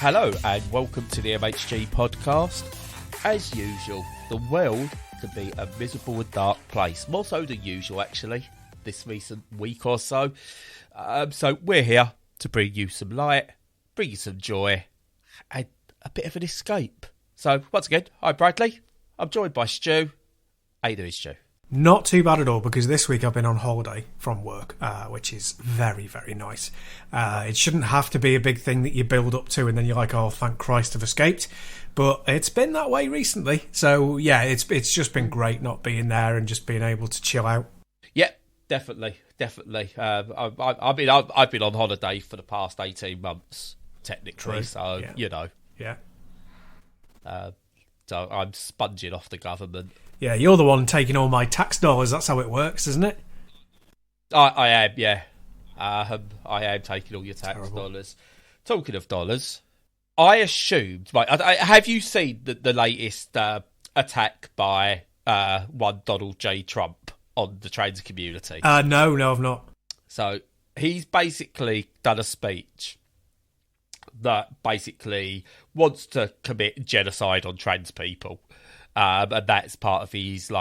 Hello and welcome to the MHG podcast. As usual, the world can be a miserable and dark place. More so than usual, actually, this recent week or so. So we're here to bring you some light, bring you some joy, and a bit of an escape. So once again, I'm Bradley. I'm joined by Stu. How you doing, Stu? Not too bad at all, because this week I've been on holiday from work, which is very, very nice. It shouldn't have to be a big thing that you build up to and then you're like, oh, thank Christ I've escaped. But it's been that way recently. So, yeah, it's just been great not being there and just being able to chill out. Yeah, definitely. I've been on holiday for the past 18 months, technically. True. So, yeah. you know. Yeah. So I'm sponging off the government. Yeah, you're the one taking all my tax dollars. That's how it works, isn't it? I am, yeah. I am taking all your tax dollars. Talking of dollars, I assumed... Right, have you seen the latest attack by one Donald J. Trump on the trans community? No, I've not. So he's basically done a speech that basically wants to commit genocide on trans people. And that's part of his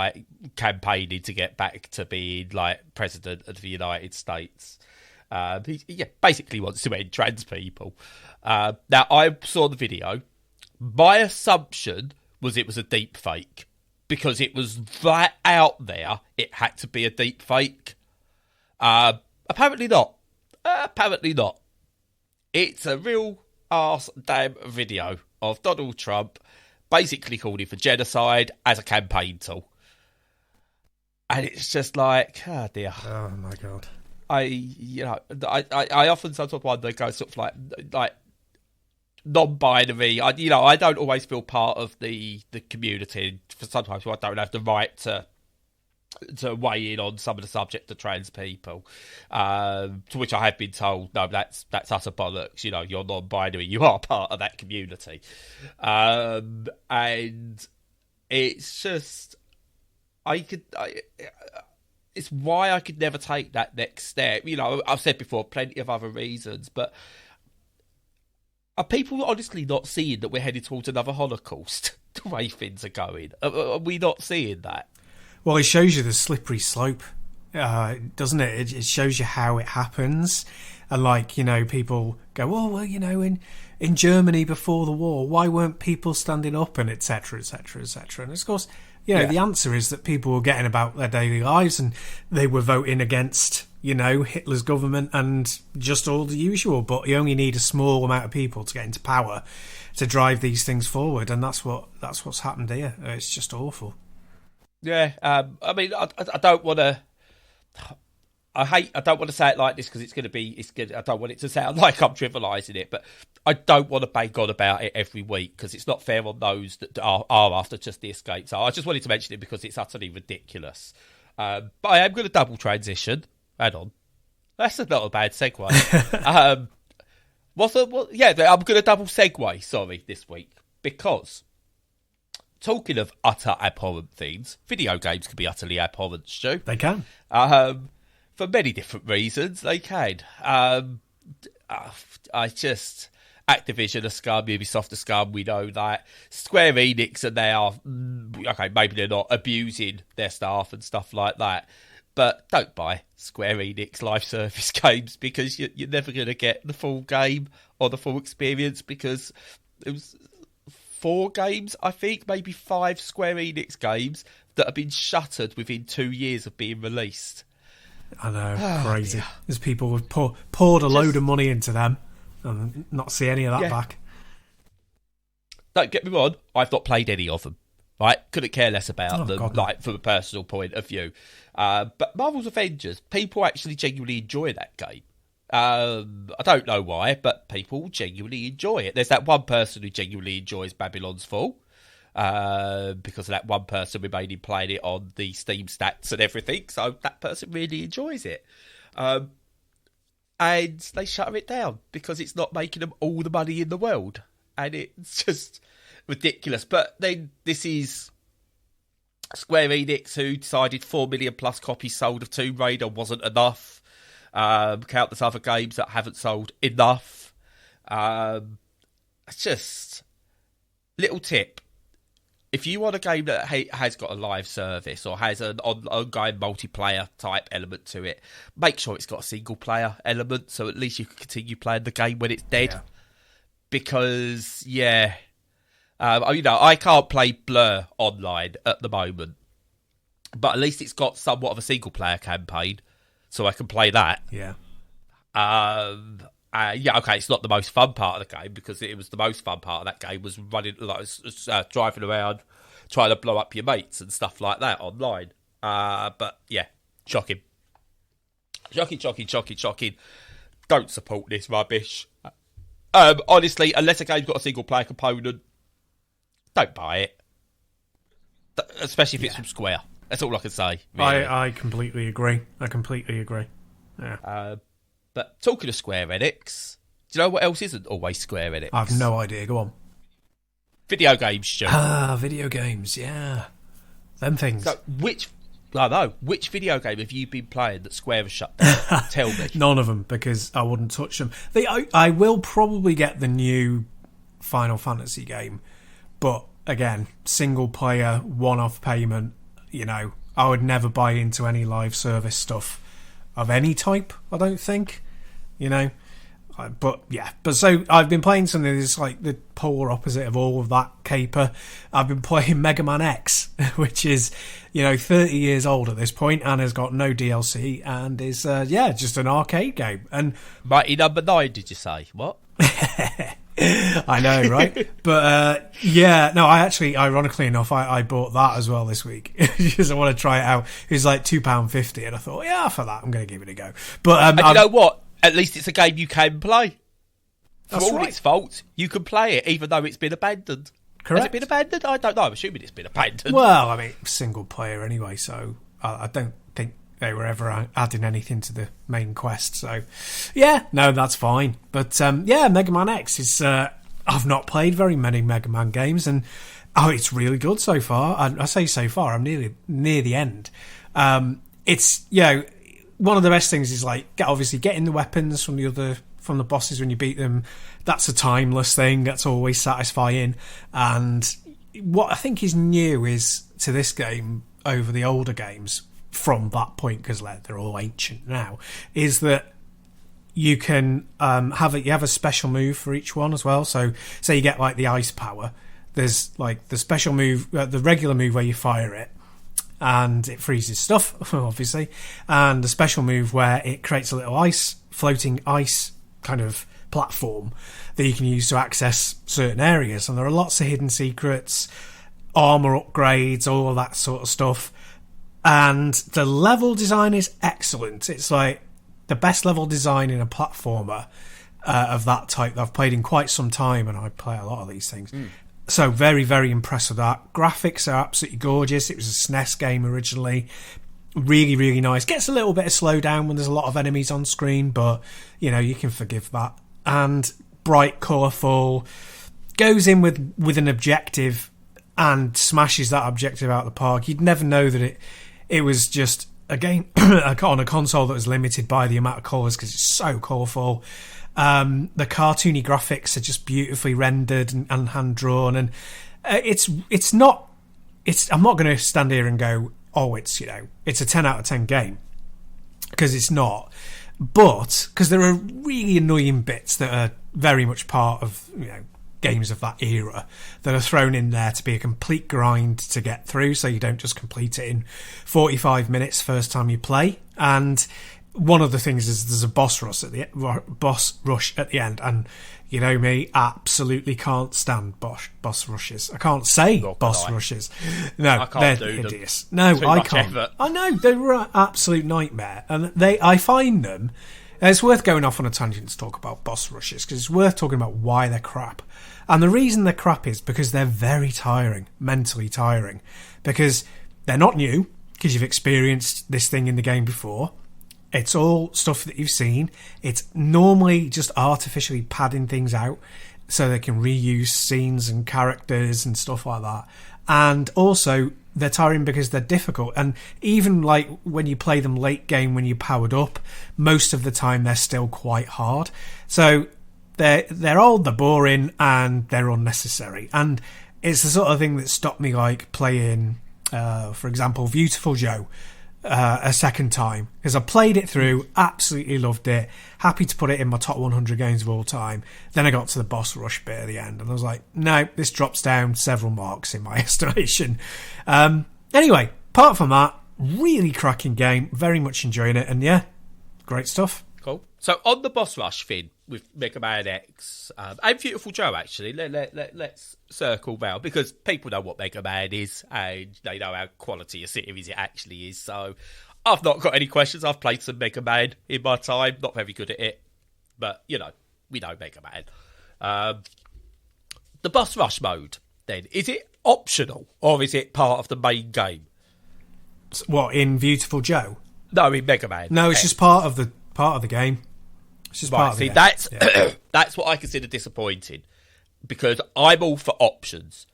campaigning to get back to being president of the United States. He basically wants to end trans people. Now I saw the video. My assumption was it was a deep fake because it was that out there. It had to be a deep fake. Apparently not. It's a real arse damn video of Donald Trump basically calling for genocide as a campaign tool. And it's just like, oh dear. Oh my God. I often sometimes wonder, go sort of like non-binary. I don't always feel part of the community. For sometimes I don't have the right to weigh in on some of the subject of trans people, to which I have been told, no, that's utter bollocks. You're non-binary, you are part of that community, and it's just it's why I could never take that next step. I've said before, plenty of other reasons, but are people honestly not seeing that we're headed towards another Holocaust? The way things are going, are we not seeing that? Well, it shows you the slippery slope, doesn't it? It shows you how it happens. And people go, oh, well, in Germany before the war, why weren't people standing up, and et cetera, et cetera, et cetera. And of course, the answer is that people were getting about their daily lives and they were voting against, Hitler's government and just all the usual. But you only need a small amount of people to get into power to drive these things forward. And that's what's happened here. It's just awful. Yeah, I don't want to. I don't want to say it like this because I don't want it to sound like I'm trivialising it, but I don't want to bang on about it every week because it's not fair on those that are after just the escape. So I just wanted to mention it because it's utterly ridiculous. But I am going to double transition. Hang on, that's not a bad segue. I'm going to double segue. Sorry, this week because. Talking of utter abhorrent things, video games can be utterly abhorrent, Stu. They can. For many different reasons, they can. Activision are scum, Ubisoft are scum, we know that. Square Enix, and they are, maybe they're not abusing their staff and stuff like that. But don't buy Square Enix live service games because you're never going to get the full game or the full experience because it was 4 games, I think, maybe 5 Square Enix games that have been shuttered within 2 years of being released. I know, crazy. Dear. There's people who've poured a load of money into them and not see any of that back. Don't get me wrong, I've not played any of them. Right, couldn't care less about them, God. From a personal point of view. But Marvel's Avengers, people actually genuinely enjoy that game. I don't know why, but people genuinely enjoy it. There's that one person who genuinely enjoys Babylon's Fall, because of that one person remaining playing it on the Steam stats and everything. So that person really enjoys it. And they shut it down because it's not making them all the money in the world. And it's just ridiculous. But then this is Square Enix, who decided 4 million plus copies sold of Tomb Raider wasn't enough. Countless other games that haven't sold enough. It's just little tip. If you want a game that has got a live service or has an ongoing multiplayer type element to it, make sure it's got a single player element, so at least you can continue playing the game when it's dead. Yeah. Because, I can't play Blur online at the moment, but at least it's got somewhat of a single player campaign, so I can play that. Yeah. Okay, it's not the most fun part of the game, because it was the most fun part of that game was running, driving around, trying to blow up your mates and stuff like that online. But yeah, shocking. Don't support this rubbish. Honestly, unless a game's got a single player component, don't buy it. Especially if it's from Square. That's all I can say. Really. I completely agree. Yeah. But talking of Square Enix, do you know what else isn't always Square Enix? I've no idea. Go on. Video games, Stu. Video games, yeah. Them things. So, which video game have you been playing that Square has shut down? Tell me. None of them, because I wouldn't touch them. I will probably get the new Final Fantasy game, but again, single player, one-off payment, I would never buy into any live service stuff of any type, I don't think, but so I've been playing something that's like the polar opposite of all of that caper. I've been playing Mega Man X, which is 30 years old at this point and has got no DLC and is just an arcade game. And Mighty Number 9, did you say? What? I know, right? But I actually, ironically enough, I bought that as well this week because I want to try it out. It was like £2.50 and I thought, for that I'm going to give it a go. But and you know what? At least it's a game you can play. For That's all right. its faults, you can play it even though it's been abandoned. Correct. Has it been abandoned? I don't know. I'm assuming it's been abandoned. Well, I mean, single player anyway, so I don't think they were ever adding anything to the main quest. So, that's fine. But, Mega Man X is... I've not played very many Mega Man games, and it's really good so far. I say so far, I'm nearly near the end. It's, one of the best things is, obviously getting the weapons from the bosses when you beat them. That's a timeless thing. That's always satisfying. And what I think is new is to this game over the older games from that point, because they're all ancient now, is that you can have a special move for each one as well. So say you get the ice power, there's the special move, the regular move where you fire it and it freezes stuff, obviously, and the special move where it creates a little floating ice kind of platform that you can use to access certain areas. And there are lots of hidden secrets, armor upgrades, all of that sort of stuff. And the level design is excellent. It's the best level design in a platformer of that type that I've played in quite some time, and I play a lot of these things. So very, very impressed with that. Graphics are absolutely gorgeous. It was a SNES game originally. Really, really nice. Gets a little bit of slowdown when there's a lot of enemies on screen, but, you can forgive that. And bright, colourful. Goes in with an objective and smashes that objective out of the park. You'd never know that it was just a game on a console that was limited by the amount of colours, because it's so colourful. The cartoony graphics are just beautifully rendered and hand drawn, and I'm not going to stand here and go, it's a 10 out of 10 game, because it's not. But because there are really annoying bits that are very much part of games of that era that are thrown in there to be a complete grind to get through, so you don't just complete it in 45 minutes first time you play. And one of the things is there's a boss rush at the end, and me, absolutely can't stand boss rushes. I can't say boss rushes. No, they're hideous. No, I can't. Effort. I know, they're an absolute nightmare, and I find them. And it's worth going off on a tangent to talk about boss rushes, because it's worth talking about why they're crap. And the reason they're crap is because they're very tiring, mentally tiring, because they're not new, because you've experienced this thing in the game before. It's all stuff that you've seen. It's normally just artificially padding things out so they can reuse scenes and characters and stuff like that. And also, they're tiring because they're difficult. And even when you play them late game when you're powered up, most of the time they're still quite hard. So they're old, they're boring, and they're unnecessary. And it's the sort of thing that stopped me like playing, for example, Beautiful Joe a second time, because I played it through, absolutely loved it, happy to put it in my top 100 games of all time. Then I got to the boss rush bit at the end, and I was like, no, this drops down several marks in my estimation. Anyway, apart from that, really cracking game, very much enjoying it, and yeah, great stuff. Cool. So on the boss rush thing with Mega Man X and Beautiful Joe, actually, let's circle round, because people know what Mega Man is and they know how quality a series it actually is. So I've not got any questions. I've played some Mega Man in my time, not very good at it, but you know, we know Mega Man. The boss rush mode, then, is it optional or is it part of the main game? What, in Beautiful Joe? No, in Mega Man. No, it's just part of the game. It's just part of the game. That's that's what I consider disappointing, because I'm all for options.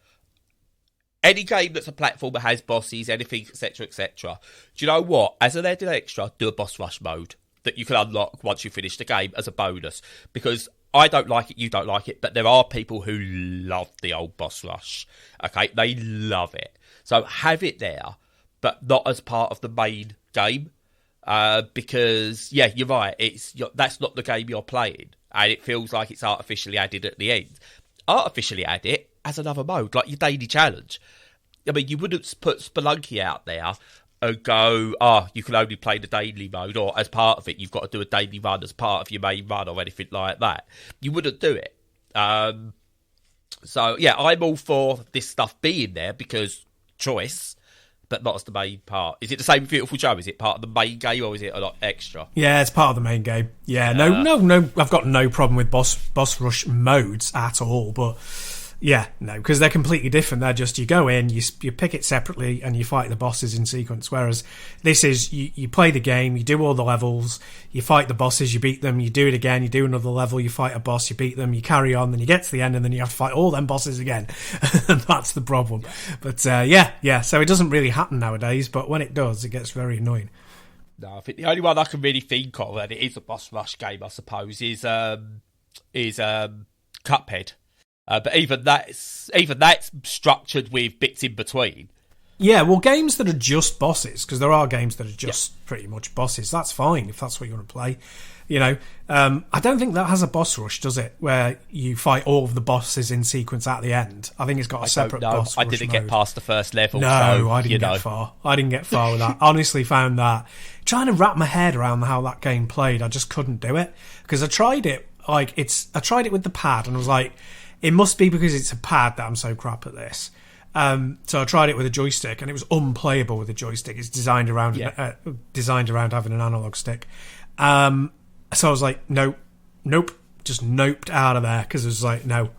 Any game that's a platformer has bosses, anything, etc., etc. Do you know what? As an added extra, do a boss rush mode that you can unlock once you finish the game as a bonus. Because I don't like it, you don't like it, but there are people who love the old boss rush. Okay, they love it. So have it there, but not as part of the main game. Because, yeah, you're right, that's not the game you're playing, and it feels like it's artificially added at the end. Artificially add it as another mode, like your daily challenge. I mean, you wouldn't put Spelunky out there and go, you can only play the daily mode, or as part of it, you've got to do a daily run as part of your main run, or anything like that. You wouldn't do it. So, yeah, I'm all for this stuff being there, because choice, but not as the main part. Is it the same with Beautiful Joe? Is it part of the main game, or is it a lot extra? Yeah, it's part of the main game. Yeah, no, I've got no problem with boss rush modes at all, but yeah, no, because they're completely different. They're just, you go in, you pick it separately, and you fight the bosses in sequence, whereas this is, you play the game, you do all the levels, you fight the bosses, you beat them, you do it again, you do another level, you fight a boss, you beat them, you carry on, then you get to the end, and then you have to fight all them bosses again. And that's the problem. But yeah, so it doesn't really happen nowadays, but when it does, it gets very annoying. No, I think the only one I can really think of, and it is a boss rush game, I suppose, is Cuphead. But even that's structured with bits in between. Yeah, well, games that are just bosses, because there are games that are just pretty much bosses. That's fine if that's what you want to play. You know, I don't think that has a boss rush, does it? Where you fight all of the bosses in sequence at the end. I think it's got a separate boss rush. I didn't get past the first level. No, so, I didn't get far. I didn't get far with that. Honestly, found that trying to wrap my head around how that game played, I just couldn't do it, because I tried it with the pad, and I was like, it must be because it's a pad that I'm so crap at this. So I tried it with a joystick, and it was unplayable with a joystick. It's designed around having an analog stick. So I was like, nope, just noped out of there, because it was like, no,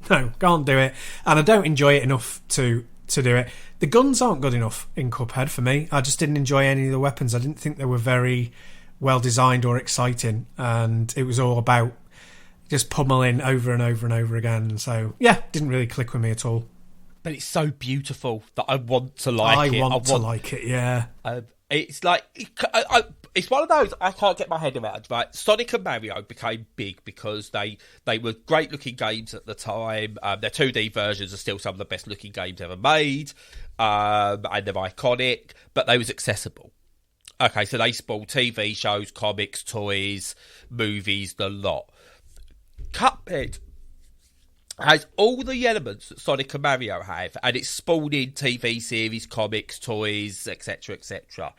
can't do it, and I don't enjoy it enough to do it. The guns aren't good enough in Cuphead for me. I just didn't enjoy any of the weapons. I didn't think they were very well designed or exciting, and it was all about just pummeling over and over and over again. So yeah, didn't really click with me at all. But it's so beautiful that I want to like it. I want to like it, yeah. It's like, it's one of those I can't get my head around. Right, Sonic and Mario became big because they were great looking games at the time. Their 2D versions are still some of the best looking games ever made, and they're iconic. But they was accessible. Okay, so they spawned TV shows, comics, toys, movies, the lot. Cuphead has all the elements that Sonic and Mario have, and it's spawned in TV series, comics, toys, etc., etc.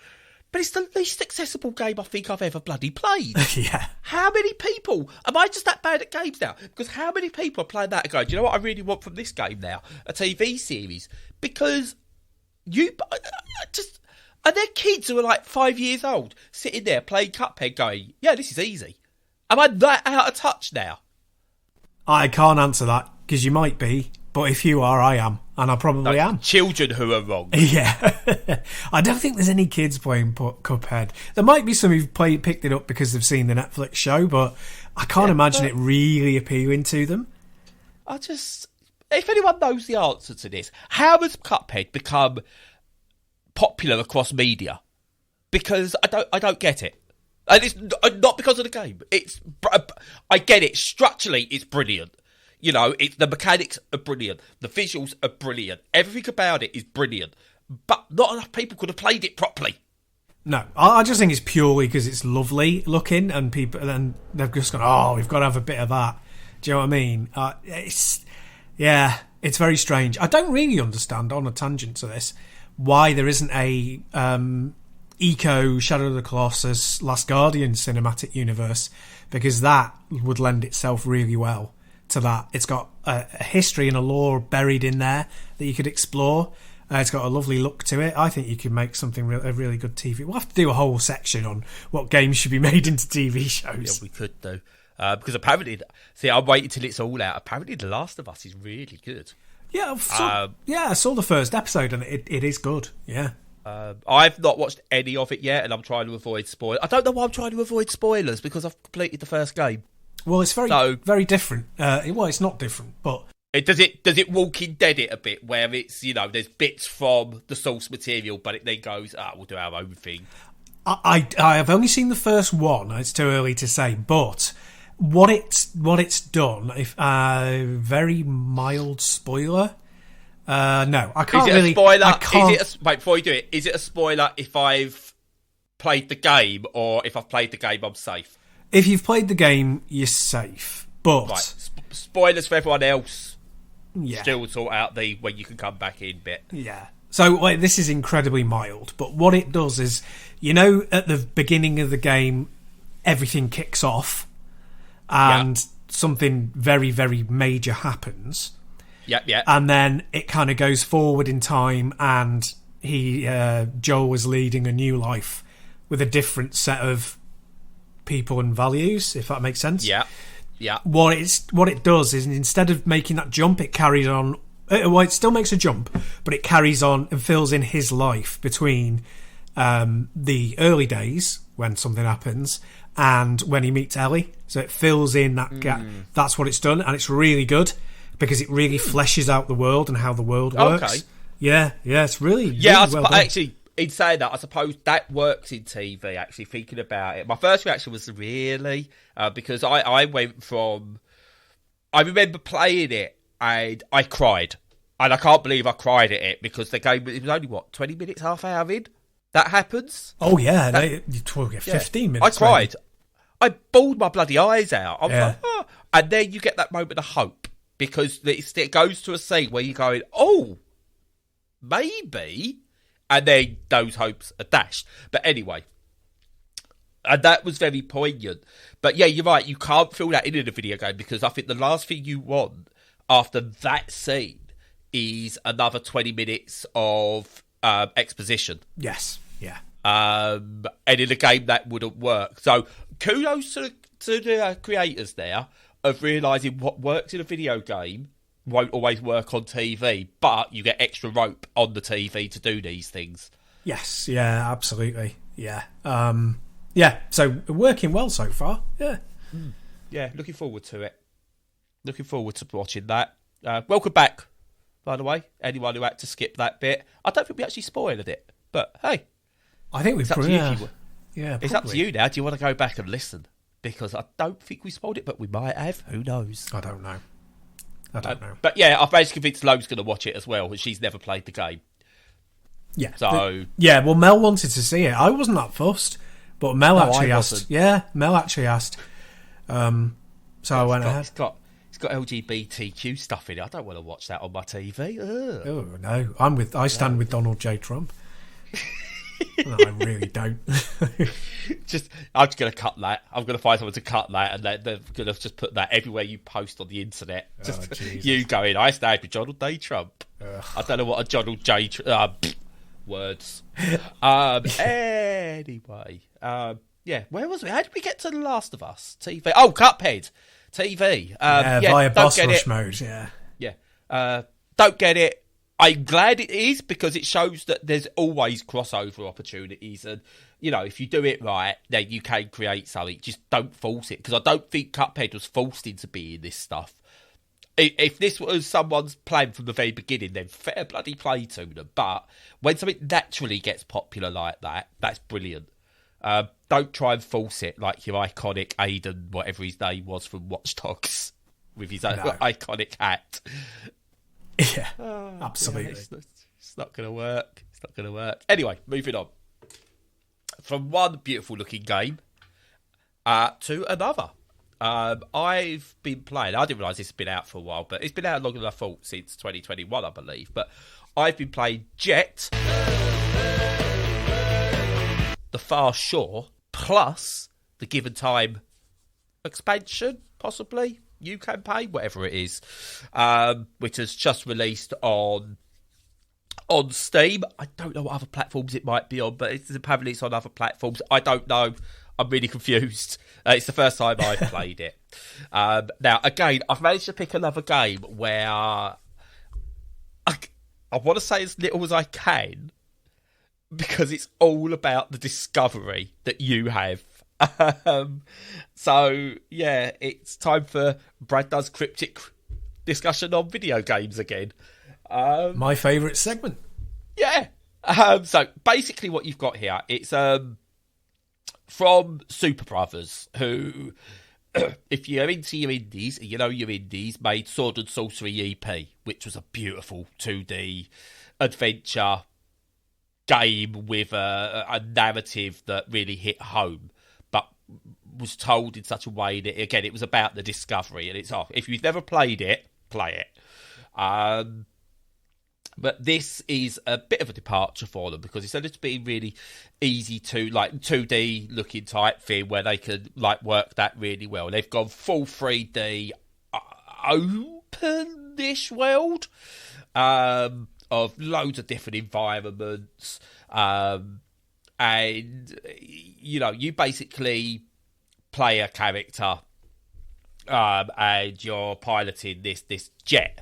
But it's the least accessible game I think I've ever bloody played. Yeah. How many people? Am I just that bad at games now? Because how many people are playing that and going, do you know what I really want from this game now? A TV series. Because and they're kids who are like 5 years old, sitting there playing Cuphead going, yeah, this is easy. Am I that out of touch now? I can't answer that, because you might be, but if you are, I am, and I probably am. Children who are wrong. Yeah. I don't think there's any kids playing Cuphead. There might be some who've picked it up because they've seen the Netflix show, but I can't imagine it really appealing to them. If anyone knows the answer to this, how has Cuphead become popular across media? Because I don't get it. And it's not because of the game. I get it. Structurally, it's brilliant. You know, the mechanics are brilliant. The visuals are brilliant. Everything about it is brilliant. But not enough people could have played it properly. No, I just think it's purely because it's lovely looking, and they've just gone, oh, we've got to have a bit of that. Do you know what I mean? It's very strange. I don't really understand, on a tangent to this, why there isn't a Eco Shadow of the Colossus Last Guardian cinematic universe, because that would lend itself really well to that. It's got a history and a lore buried in there that you could explore. It's got a lovely look to it. I think you could make something a really good TV. We'll have to do a whole section on what games should be made into TV shows. Yeah, we could do. Because apparently, I'm waiting till it's all out. Apparently, The Last of Us is really good. Yeah, I saw the first episode and it is good. Yeah. I've not watched any of it yet, and I'm trying to avoid spoilers. I don't know why I'm trying to avoid spoilers, because I've completed the first game. Well, it's very different. It's not different, but does it Walking Dead it a bit, where it's, you know, there's bits from the source material, but it then goes, we'll do our own thing. I have only seen the first one. It's too early to say, but what it's done. If very mild spoiler. No, I can't really. Is it a spoiler? I can't. Wait, before you do it, is it a spoiler if I've played the game, or if I've played the game, I'm safe? If you've played the game, you're safe. But right. Spoilers for everyone else. Yeah. Still sort out the when you can come back in bit. Yeah. So this is incredibly mild, but what it does is, you know, at the beginning of the game, everything kicks off, and something very, very major happens. Yeah. And then it kind of goes forward in time, and Joel is leading a new life with a different set of people and values, if that makes sense. Yeah. What it does is, instead of making that jump, it carries on. Well, it still makes a jump, but it carries on and fills in his life between the early days when something happens and when he meets Ellie. So it fills in that gap. That's what it's done, and it's really good because it really fleshes out the world and how the world works. Okay. Yeah, it's really well done. Actually, in saying that, I suppose that works in TV, actually, thinking about it. My first reaction was really, because I went from... I remember playing it, and I cried. And I can't believe I cried at it, because the game, it was only, 20 minutes, half hour in? That happens? Oh, yeah. You're talking 15 minutes. I cried. Maybe. I bawled my bloody eyes out. I was like, oh. And then you get that moment of hope, because it goes to a scene where you're going, oh, maybe... And then those hopes are dashed. But anyway, and that was very poignant. But yeah, you're right. You can't fill that in a video game, because I think the last thing you want after that scene is another 20 minutes of exposition. Yes. Yeah. And in a game that wouldn't work. So kudos to the creators there of realising what works in a video game won't always work on TV, but you get extra rope on the TV to do these things. Yes, yeah, absolutely. Yeah. So working well so far. Yeah. Yeah, looking forward to it. Looking forward to watching that. Welcome back, by the way. Anyone who had to skip that bit. I don't think we actually spoiled it, but hey. I think we've probably... Yeah, it's up to you now. Do you want to go back and listen? Because I don't think we spoiled it, but we might have. Who knows? I don't know. But yeah, I've managed to convince Lo's going to watch it as well, and she's never played the game. Yeah. So well, Mel wanted to see it. I wasn't that fussed, but Mel actually asked. Yeah, Mel actually asked. So I went ahead. It's got LGBTQ stuff in it. I don't want to watch that on my TV. Ugh. Oh no, I stand with Donald J. Trump. No, I really don't. I'm just going to cut that. I'm going to find someone to cut that, and they're going to just put that everywhere you post on the internet. Just you going, I stand with Donald J. Trump. Ugh. I don't know what a Donald J. Words. Anyway, where was we? How did we get to The Last of Us? TV. Oh, Cuphead. TV. Via boss rush mode. Yeah. Don't get it. I'm glad it is, because it shows that there's always crossover opportunities, and you know, if you do it right, then you can create something. Just don't force it, because I don't think Cuphead was forced into being this stuff. If this was someone's plan from the very beginning, then fair bloody play to them. But when something naturally gets popular like that, that's brilliant. Don't try and force it like your iconic Aiden, whatever his name was from Watch Dogs, with his own iconic hat. Yeah, absolutely. Yeah, it's not going to work. It's not going to work. Anyway, moving on. From one beautiful looking game to another. I've been playing, I didn't realise this has been out for a while, but it's been out longer than I thought, since 2021, I believe. But I've been playing Jett, The Far Shore, plus the Given Time expansion, possibly, new campaign, whatever it is, which has just released on Steam. I don't know what other platforms it might be on, but apparently it's on other platforms. I don't know. I'm really confused. It's the first time I've played it. Now, again, I've managed to pick another game where I want to say as little as I can, because it's all about the discovery that you have. So, yeah, it's time for Brad Does Cryptic discussion on video games again. My favourite segment. Yeah. So, basically what you've got here, it's from Super Brothers, who, if you're into your indies, you know your indies, made Sword and Sorcery EP, which was a beautiful 2D adventure game with a narrative that really hit home, but was told in such a way that, again, it was about the discovery, and it's off. If you've never played it, play it. But this is a bit of a departure for them, because instead of being really easy to, like, 2D looking type thing where they could, like, work that really well, they've gone full 3D open-ish world of loads of different environments, and you know, you basically play a character, and you're piloting this jet.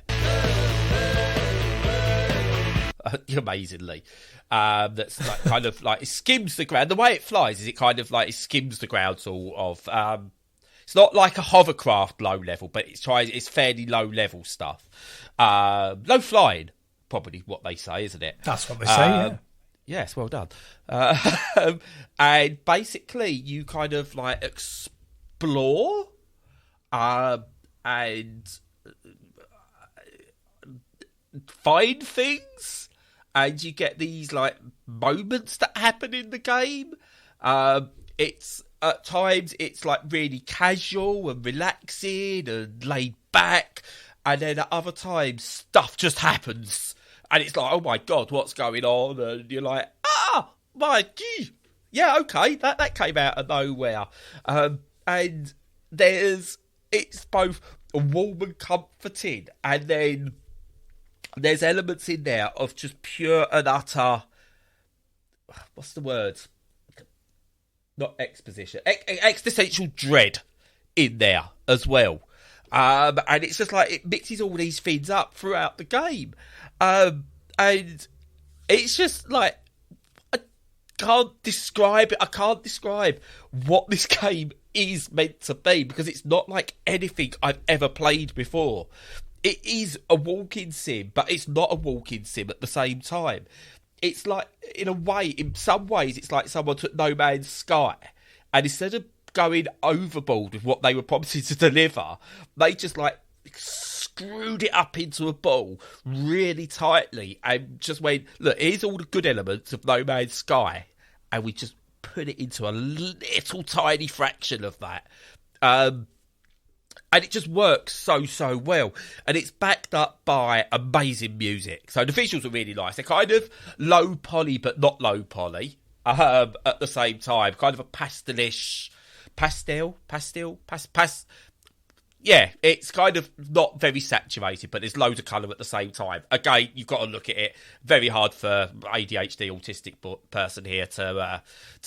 Amazingly, that's like kind of like it skims the ground. The way it flies is it kind of like it skims the ground, sort of. It's not like a hovercraft low level, but it's fairly low level stuff. Low flying, probably what they say, isn't it? That's what they say. Yeah. Yes, well done. And basically, you kind of like explore, and find things. And you get these like moments that happen in the game. It's at times it's like really casual and relaxing and laid back, and then at other times stuff just happens, and it's like, oh my god, what's going on? And you're like, yeah, okay, that came out of nowhere. And it's both warm and comforting, and then there's elements in there of just pure and utter, what's the word? Not exposition. Existential dread in there as well. And it's just like, it mixes all these things up throughout the game. And it's just like, I can't describe it. I can't describe what this game is meant to be, because it's not like anything I've ever played before. It is a walking sim, but it's not a walking sim at the same time. It's like, in some ways, it's like someone took No Man's Sky, and instead of going overboard with what they were promising to deliver, they just like screwed it up into a ball really tightly and just went, look, here's all the good elements of No Man's Sky, and we just put it into a little tiny fraction of that. And it just works so well. And it's backed up by amazing music. So the visuals are really nice. They're kind of low poly, but not low poly at the same time. Kind of a pastelish... Yeah, it's kind of not very saturated, but there's loads of colour at the same time. Again, you've got to look at it. Very hard for ADHD autistic person here to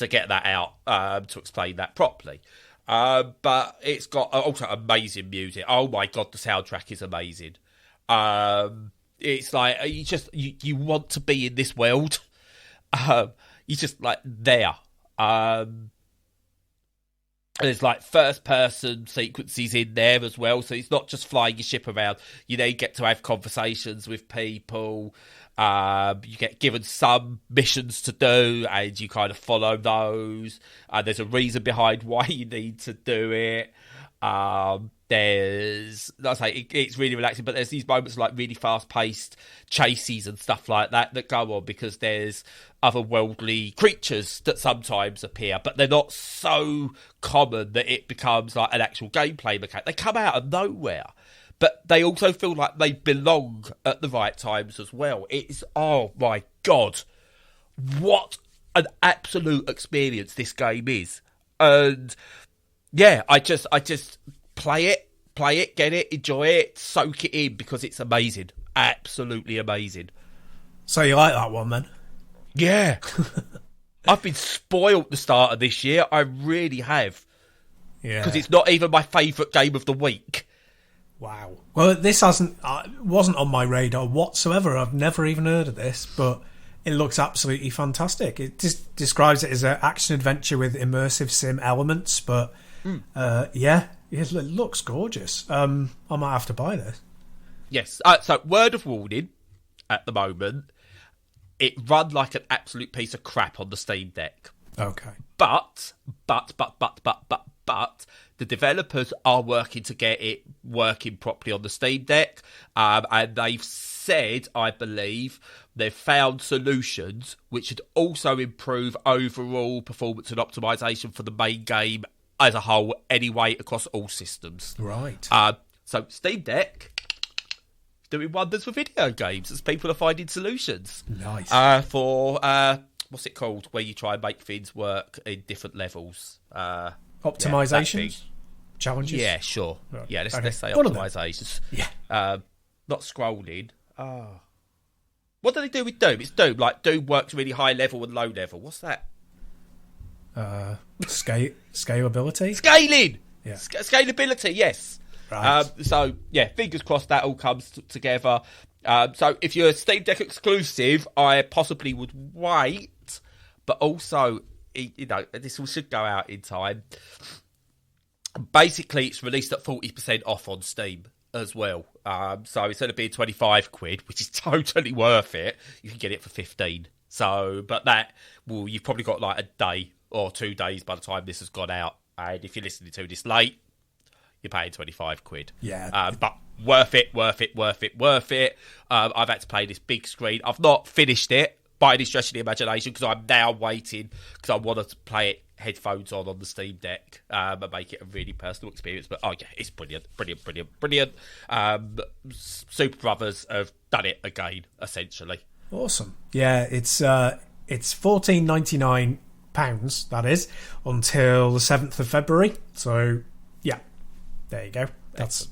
get that out, to explain that properly. But it's got also amazing music. Oh my god, the soundtrack is amazing. It's like you want to be in this world. You just like there. There's like first person sequences in there as well, so it's not just flying your ship around. You then get to have conversations with people. You get given some missions to do, and you kind of follow those. There's a reason behind why you need to do it. There's, like I say, it's really relaxing, but there's these moments of like really fast-paced chases and stuff like that go on because there's otherworldly creatures that sometimes appear, but they're not so common that it becomes like an actual gameplay mechanic. They come out of nowhere, but they also feel like they belong at the right times as well. It's, oh my God, what an absolute experience this game is. And yeah, I just play it, get it, enjoy it, soak it in because it's amazing. Absolutely amazing. So you like that one then? Yeah. I've been spoiled the start of this year. I really have. Yeah. Because it's not even my favourite game of the week. Wow. Well, this wasn't on my radar whatsoever. I've never even heard of this, but it looks absolutely fantastic. It just describes it as an action-adventure with immersive sim elements, but yeah, it looks gorgeous. I might have to buy this. Yes. So, word of warning, at the moment, it run like an absolute piece of crap on the Steam Deck. Okay. But, the developers are working to get it working properly on the Steam Deck. And they've said, I believe, they've found solutions which should also improve overall performance and optimization for the main game as a whole, anyway, across all systems. Right. So Steam Deck doing wonders for video games as people are finding solutions. Nice. For what's it called, where you try and make things work in different levels. Optimizations? Challenges? Yeah, sure. Right. Yeah, let's say One optimizations. Yeah. Not scrolling. What do they do with Doom? It's Doom. Like, Doom works really high level and low level. What's that? Scalability? Scaling! Yeah. Scalability, yes. Right. So, yeah, fingers crossed that all comes together. So, if you're a Steam Deck exclusive, I possibly would wait. But also, you know, this should go out in time. Basically, it's released at 40% off on Steam as well. So, instead of being 25 quid, which is totally worth it, you can get it for 15. So, but that, well, you've probably got like a day or 2 days by the time this has gone out. And if you're listening to this late, you're paying 25 quid. Yeah. But worth it. I've had to play this big screen. I've not finished it by any stretch of the imagination because I'm now waiting because I want to play it headphones on the Steam Deck and make it a really personal experience. But, oh, yeah, it's brilliant. Super Brothers have done it again, essentially. Awesome. Yeah, it's £14.99, that is, until the 7th of February. So, yeah, there you go. That's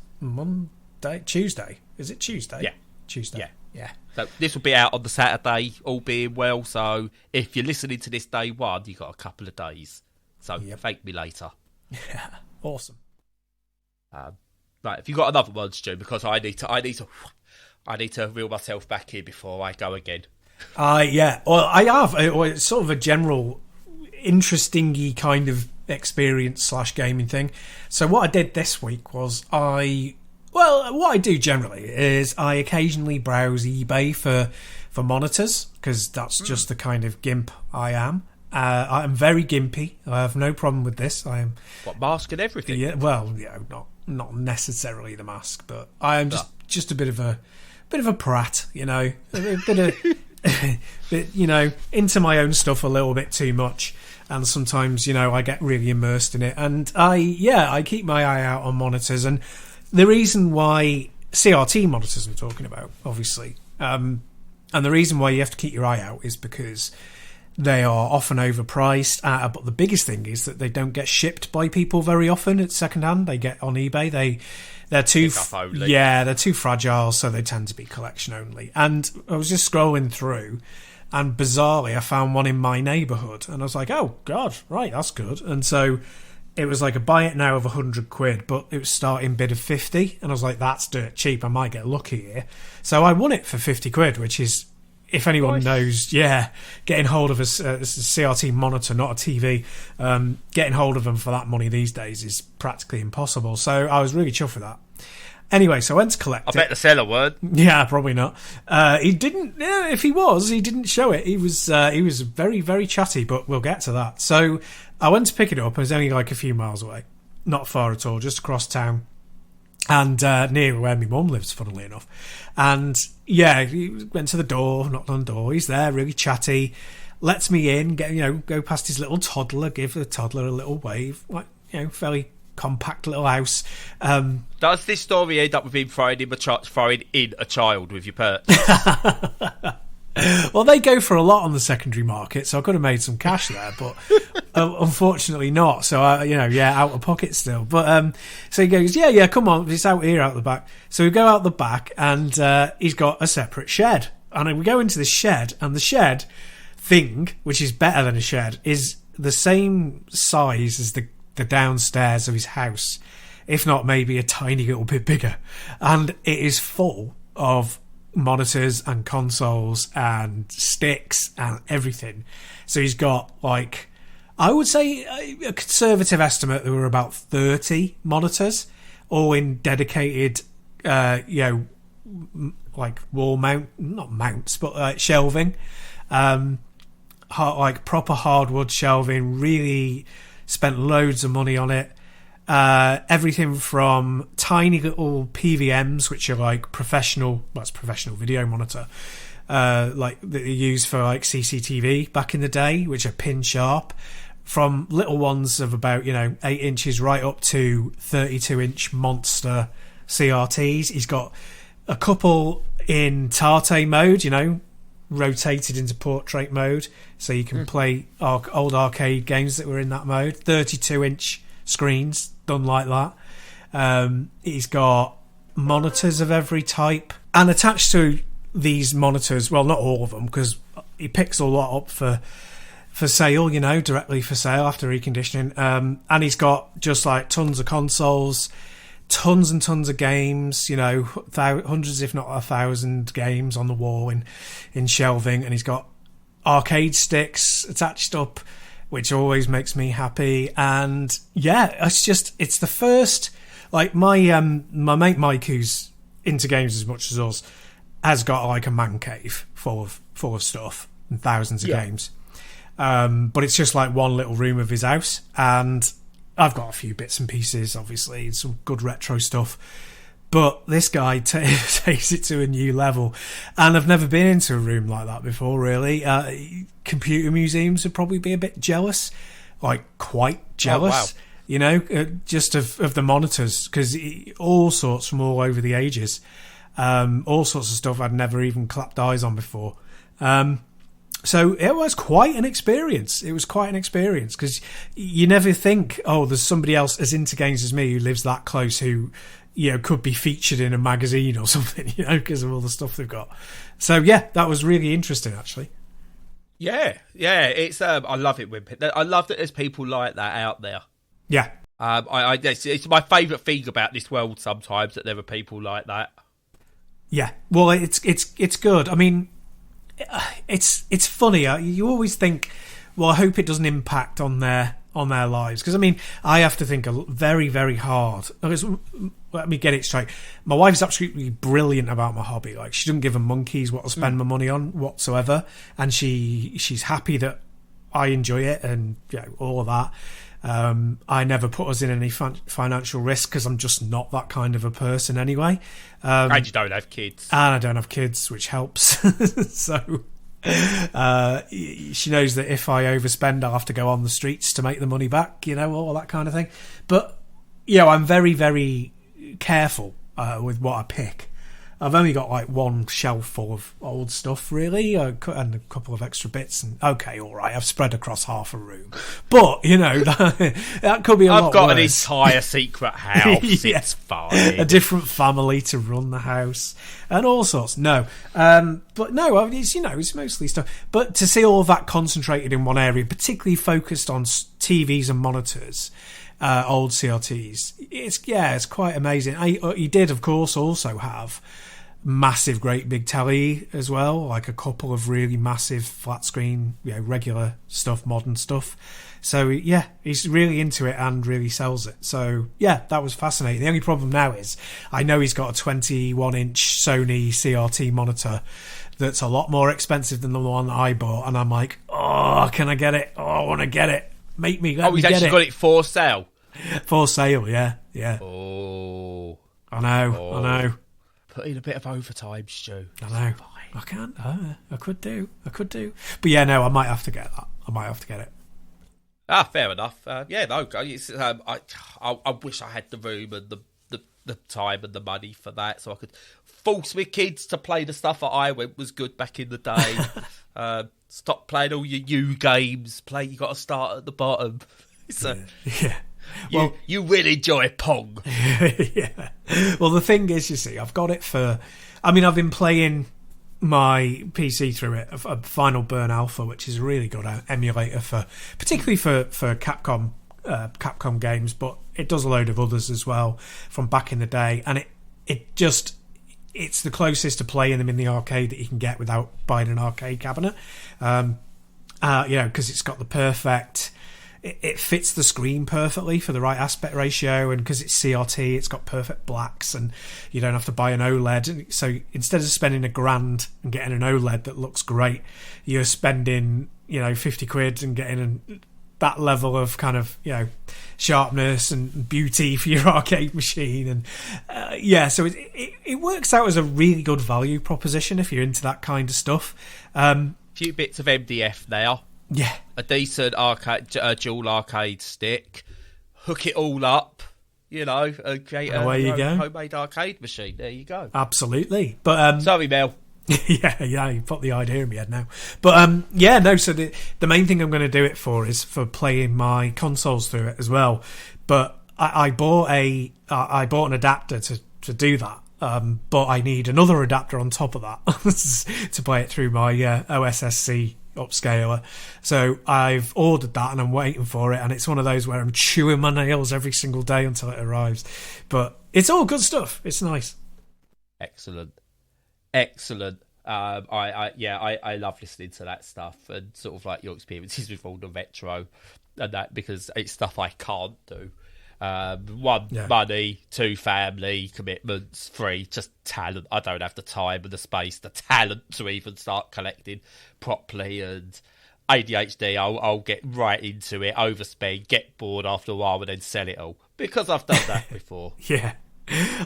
Tuesday. Is it Tuesday? Yeah. Tuesday. Yeah. So this will be out on the Saturday, all being well. So if you're listening to this day one, you've got a couple of days. So thank me later. Yeah, awesome. Right, if you've got another one, Stu, because I need to reel myself back here before I go again. Yeah. Well, I have. It's sort of a general interesting-y kind of experience / gaming thing. So what I did this week was what I do generally is I occasionally browse eBay for monitors because that's just the kind of gimp I am. I am very gimpy. I have no problem with this. I am mask and everything. Yeah, well, yeah, not necessarily the mask, but I am just a bit of a prat, you know, a bit into my own stuff a little bit too much. And sometimes, you know, I get really immersed in it. And I keep my eye out on monitors. And the reason why CRT monitors I'm talking about, obviously, and the reason why you have to keep your eye out is because they are often overpriced. But the biggest thing is that they don't get shipped by people very often at secondhand. They get on eBay. They're too they're too fragile, so they tend to be collection only. And I was just scrolling through, and bizarrely, I found one in my neighbourhood, and I was like, "Oh God, right, that's good." And so it was like a buy it now of £100, but it was starting bid of 50, and I was like, "That's dirt cheap. I might get lucky here." So I won it for £50, which is if anyone knows, getting hold of a CRT monitor, not a TV, getting hold of them for that money these days is practically impossible. So I was really chuffed with that. Anyway, so I went to collect it. I bet the seller would. Yeah, probably not. He didn't. Yeah, if he was, he didn't show it. He was very, very chatty, but we'll get to that. So I went to pick it up. It was only like a few miles away, not far at all, just across town, and near where my mum lives, funnily enough. And yeah, he went to the door, knocked on the door. He's there, really chatty. Lets me in. Go past his little toddler, give the toddler a little wave, like fairly compact little house. Does this story end up with him throwing in a child with your purse? Well, they go for a lot on the secondary market, so I could have made some cash there, but unfortunately not. So out of pocket still. But so he goes, yeah, come on, it's out here, out the back. So we go out the back, and he's got a separate shed, and we go into the shed, and the shed thing, which is better than a shed, is the same size as the downstairs of his house, if not maybe a tiny little bit bigger, and it is full of monitors and consoles and sticks and everything. So he's got, like, I would say a conservative estimate, there were about 30 monitors, all in dedicated like wall not mounts, but shelving, like proper hardwood shelving. Really spent loads of money on it. Everything from tiny little PVMs, which are like professional video monitor, like that you use for like CCTV back in the day, which are pin sharp, from little ones of about 8 inches right up to 32-inch monster CRTs. He's got a couple in Tarte mode, rotated into portrait mode, so you can play old arcade games that were in that mode. 32-inch screens done like that. He's got monitors of every type, and attached to these monitors, well, not all of them, because he picks a lot up for sale, directly for sale after reconditioning. And he's got just like tons of consoles, tons and tons of games, hundreds if not 1,000 games on the wall in shelving. And he's got arcade sticks attached up, which always makes me happy. And yeah, it's the first, like, my mate Mike, who's into games as much as us, has got like a man cave full of stuff and thousands of games. But it's just like one little room of his house, and I've got a few bits and pieces, obviously, some good retro stuff. But this guy takes it to a new level, and I've never been into a room like that before, really. Computer museums would probably be a bit jealous, like quite jealous, just of the monitors, because all sorts from all over the ages, all sorts of stuff I'd never even clapped eyes on before. So it was quite an experience. Because you never think, there's somebody else as into games as me who lives that close, who could be featured in a magazine or something, because of all the stuff they've got. So yeah, that was really interesting, actually. Yeah, it's I love it I love that there's people like that out there. Yeah, it's my favourite thing about this world sometimes, that there are people like that. Yeah, well, it's good. I mean, it's funny. You always think, well, I hope it doesn't impact on their lives, because I mean, I have to think very, very hard. Let me get it straight. My wife's absolutely brilliant about my hobby. Like, she doesn't give a monkeys what to spend my money on whatsoever, and she's happy that I enjoy it and all of that. I never put us in any financial risk, because I'm just not that kind of a person anyway. And you don't have kids. And I don't have kids, which helps. So she knows that if I overspend, I'll have to go on the streets to make the money back, all that kind of thing. But I'm very, very careful with what I pick. I've only got like one shelf full of old stuff, really, and a couple of extra bits. And okay, all right, I've spread across half a room, but that could be a lot worse. I've got an entire secret house. It's fine. A different family to run the house and all sorts. No, but no, it's mostly stuff. But to see all of that concentrated in one area, particularly focused on TVs and monitors, old CRTs, it's quite amazing. He did, of course, also have massive, great big telly as well, like a couple of really massive flat screen, regular stuff, modern stuff. So yeah, he's really into it and really sells it. So yeah, that was fascinating. The only problem now is I know he's got a 21-inch Sony CRT monitor that's a lot more expensive than the one I bought, and I'm like, oh, can I get it? Oh, I want to get it. Make me let me get it. Oh, he's actually got it for sale. For sale, yeah. Oh, I know. Put in a bit of overtime, Stu. I know. I can't. I could do. But yeah, no, I might have to get that. I might have to get it. Fair enough. Yeah, no, it's, I wish I had the room and the time and the money for that, so I could force my kids to play the stuff that I went was good back in the day. Stop playing all your U games. You got to start at the bottom. Yeah. Well, you really enjoy Pong. Yeah. Well, the thing is, you see, I've got it for. I mean, I've been playing my PC through it, a Final Burn Alpha, which is a really good emulator particularly for Capcom games, but it does a load of others as well from back in the day, and it's the closest to playing them in the arcade that you can get without buying an arcade cabinet. Because it's got the perfect. It fits the screen perfectly for the right aspect ratio, and because it's CRT, it's got perfect blacks, and you don't have to buy an OLED. So instead of spending $1,000 and getting an OLED that looks great, you're spending 50 quid and getting that level of kind of sharpness and beauty for your arcade machine. And so it works out as a really good value proposition if you're into that kind of stuff. Few bits of MDF now. Yeah, a decent dual arcade stick, hook it all up, and create a homemade arcade machine. There you go. Absolutely. But sorry, Mel. yeah, you put the idea in my head now. But so the main thing I'm going to do it for is for playing my consoles through it as well. But I bought an adapter to do that. But I need another adapter on top of that to play it through my OSSC upscaler. So I've ordered that and I'm waiting for it, and it's one of those where I'm chewing my nails every single day until it arrives. But it's all good stuff. It's nice. Excellent. I love listening to that stuff and sort of like your experiences with all the retro and that, because it's stuff I can't do. Money, 2, family commitments, 3, just talent. I don't have the time and the space, the talent to even start collecting properly, and ADHD, I'll get right into it, overspend, get bored after a while, and then sell it all, because I've done that before. Yeah,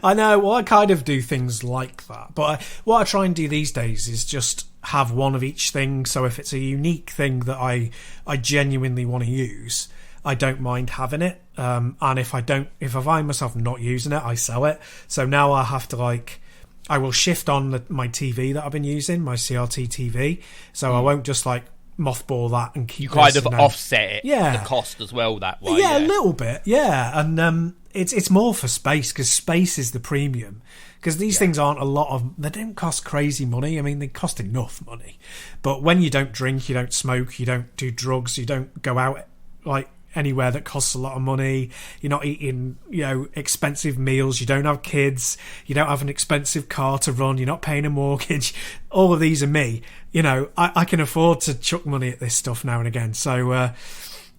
I know. Well, I kind of do things like that, but what I try and do these days is just have one of each thing. So if it's a unique thing that I genuinely want to use, I don't mind having it. And if I find myself not using it, I sell it. So now I have to I will shift on my TV that I've been using, my CRT TV. So I won't just mothball that and keep. You kind of offset it, the cost as well that way. Yeah, a little bit, yeah. And it's more for space, because space is the premium. Because these things aren't they don't cost crazy money. I mean, they cost enough money. But when you don't drink, you don't smoke, you don't do drugs, you don't go out anywhere that costs a lot of money, you're not eating expensive meals, you don't have kids, you don't have an expensive car to run, you're not paying a mortgage, all of these are me. I can afford to chuck money at this stuff now and again. So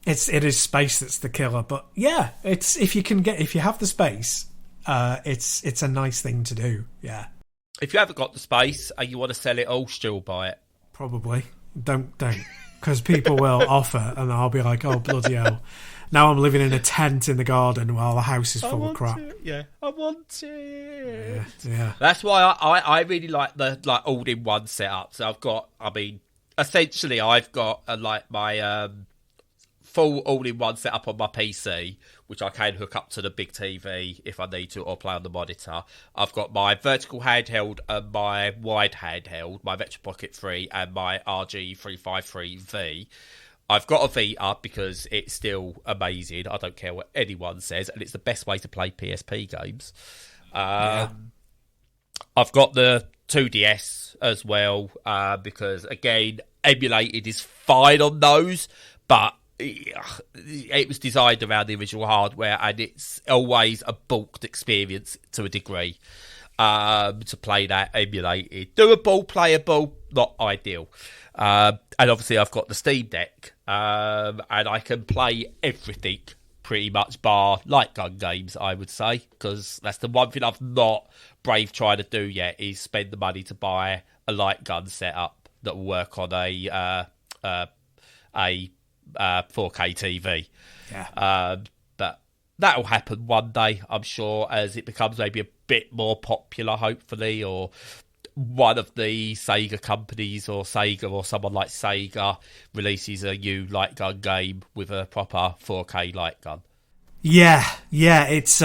it is space that's the killer. But yeah, it's if you have the space, it's a nice thing to do. Yeah, if you haven't got the space and you want to sell it all, still buy it. Probably don't because people will offer, and I'll be like, oh, bloody hell. Now I'm living in a tent in the garden while the house is full of crap. I want it. Yeah. That's why I really like the all-in-one setup. So I've got my full all-in-one setup on my PC, which I can hook up to the big TV if I need to, or play on the monitor. I've got my vertical handheld and my wide handheld, my Retro Pocket 3 and my RG353V. I've got a Vita because it's still amazing. I don't care what anyone says, and it's the best way to play PSP games. I've got the 2DS as well, because, again, emulated is fine on those, but it was designed around the original hardware, and it's always a bulked experience to a degree. to play that emulated. Doable, playable, not ideal. And obviously I've got the Steam Deck, and I can play everything pretty much bar light gun games, I would say, because that's the one thing I've not brave trying to do yet, is spend the money to buy a light gun setup that will work on a 4K TV. Yeah. But that'll happen one day, I'm sure, as it becomes maybe a bit more popular, hopefully, or one of the Sega companies or Sega or someone like Sega releases a new light gun game with a proper 4K light gun. Yeah, it's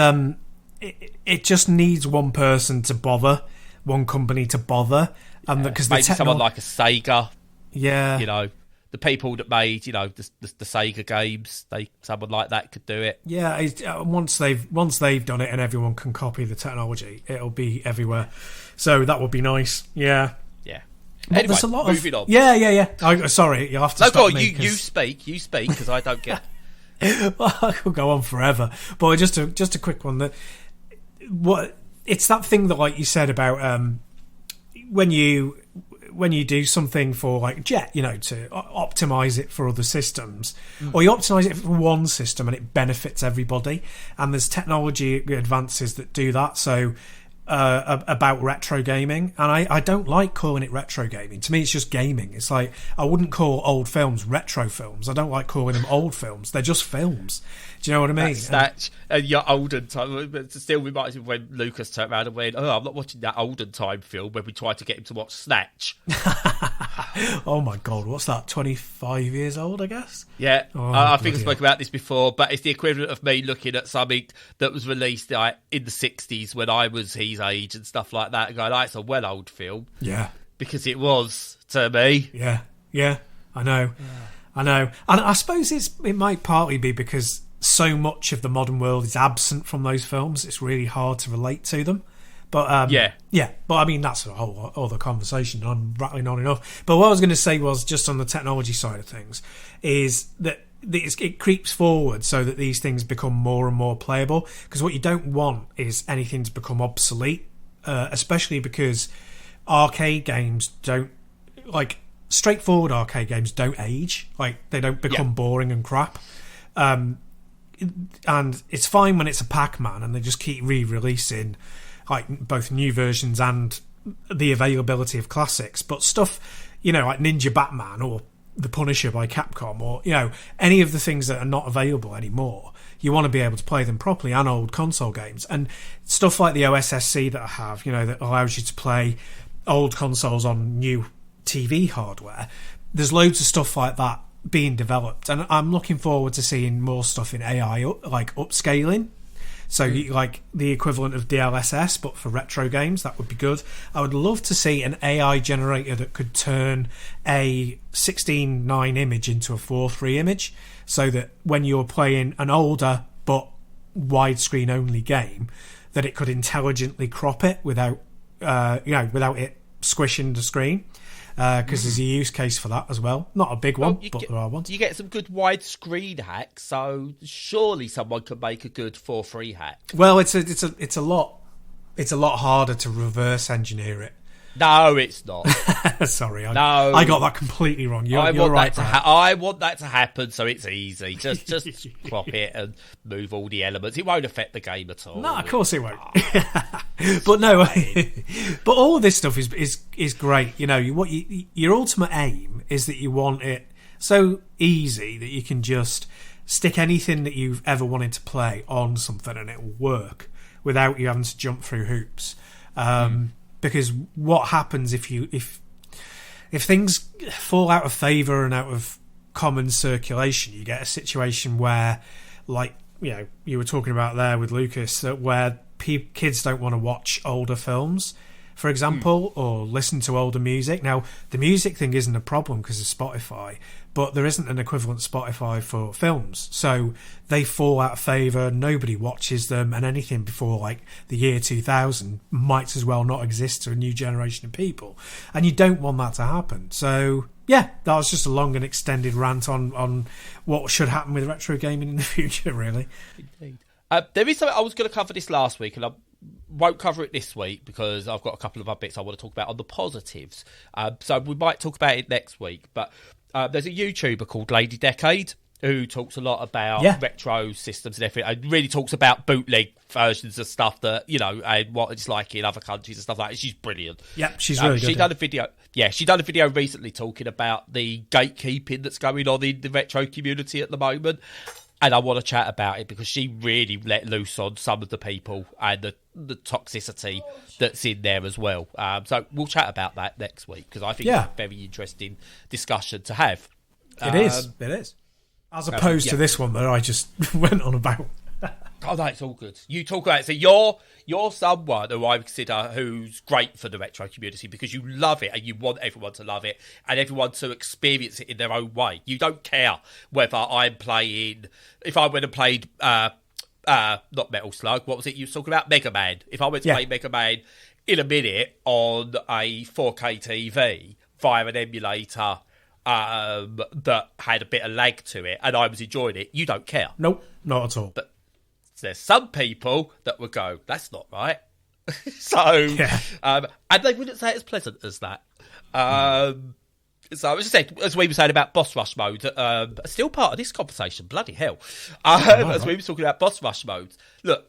it just needs one person to bother, one company to bother, and because maybe someone like a Sega, yeah, you know, the people that made, you know, the Sega games, someone like that could do it. Yeah, once they've done it and everyone can copy the technology, it'll be everywhere. So that would be nice. Yeah. But Anyway, there's a lot moving on. Yeah. Sorry, you'll have to stop me. You speak, because I don't get. Well, I could go on forever, but just a quick one. It's that thing that, like you said about when you do something for like Jett, you know, to optimize it for other systems, or you optimize it for one system and it benefits everybody. And there's technology advances that do that. So about retro gaming, and I don't like calling it retro gaming. To me, it's just gaming. It's like, I wouldn't call old films retro films. I don't like calling them old films. They're just films. Do you know what I mean? That's your olden time. But still reminds me of when Lucas turned around and went, "Oh, I'm not watching that olden time film," when we tried to get him to watch Snatch. Oh my god, what's that? 25 years old, I guess. Yeah, Oh, I think I bloody spoke about this before, but it's the equivalent of me looking at something that was released in the 60s when I was his age and stuff like that, and going, "Oh, it's a well old film." Yeah, because it was to me. Yeah, I know. And I suppose it might partly be because so much of the modern world is absent from those films. It's really hard to relate to them. But yeah. But I mean, that's a whole other conversation. I'm rattling on enough. But what I was going to say was, just on the technology side of things, is that it creeps forward so that these things become more and more playable. Because what you don't want is anything to become obsolete, especially because arcade games don't, like, straightforward arcade games don't age. Like, they don't become boring and crap. And it's fine when it's a Pac-Man and they just keep re-releasing, like, both new versions and the availability of classics. But stuff, you know, like Ninja Batman or The Punisher by Capcom, or, you know, any of the things that are not available anymore, you want to be able to play them properly, and old console games. And stuff like the OSSC that I have, you know, that allows you to play old consoles on new TV hardware. There's loads of stuff like that being developed, and I'm looking forward to seeing more stuff in AI, like upscaling. So like the equivalent of DLSS, but for retro games. That would be good. I would love to see an AI generator that could turn a 16:9 image into a 4:3 image, so that when you're playing an older but widescreen only game, that it could intelligently crop it without without it squishing the screen. Because there's a use case for that as well. Not a big one, but there are ones. You get some good widescreen hacks, so surely someone could make a good 4:3 hack. Well, it's a lot harder to reverse engineer it. No, it's not. Sorry, I got that completely wrong. You're right. I want that to happen, so it's easy. Just crop it and move all the elements. It won't affect the game at all. No, of course it won't. But no, but all of this stuff is great. You know, your ultimate aim is that you want it so easy that you can just stick anything that you've ever wanted to play on something and it will work without you having to jump through hoops. Because what happens if things fall out of favour and out of common circulation, you get a situation where, like, you know, you were talking about there with Lucas, that where kids don't want to watch older films, for example, or listen to older music. Now, the music thing isn't a problem because of Spotify, but there isn't an equivalent Spotify for films. So they fall out of favour, nobody watches them, and anything before, like, the year 2000 might as well not exist to a new generation of people. And you don't want that to happen. So, yeah, that was just a long and extended rant on what should happen with retro gaming in the future, really. Indeed. There is something I was going to cover this last week, and I won't cover it this week because I've got a couple of other bits I want to talk about on the positives. So we might talk about it next week. But there's a YouTuber called Lady Decade who talks a lot about retro systems and everything, and really talks about bootleg versions of stuff that, you know, and what it's like in other countries and stuff like that. She's brilliant. Yeah, she's really good. She done a video. Yeah, she done a video recently talking about the gatekeeping that's going on in the retro community at the moment. And I want to chat about it because she really let loose on some of the people and the toxicity that's in there as well. So we'll chat about that next week because I think it's a very interesting discussion to have. It is. As opposed to this one that I just went on about. Oh, no, it's all good. You talk about it. So you're someone who I consider who's great for the retro community because you love it and you want everyone to love it and everyone to experience it in their own way. You don't care whether I'm playing... If I went and played... not Metal Slug, what was it you were talking about? Mega Man. If I went to play Mega Man in a minute on a 4K TV via an emulator... that had a bit of lag to it and I was enjoying it, you don't care. Nope, not at all. But there's some people that would go, that's not right. And they wouldn't say it as pleasant as that. So I was just saying, as we were saying about boss rush mode, still part of this conversation, bloody hell. As we were talking about boss rush modes, look,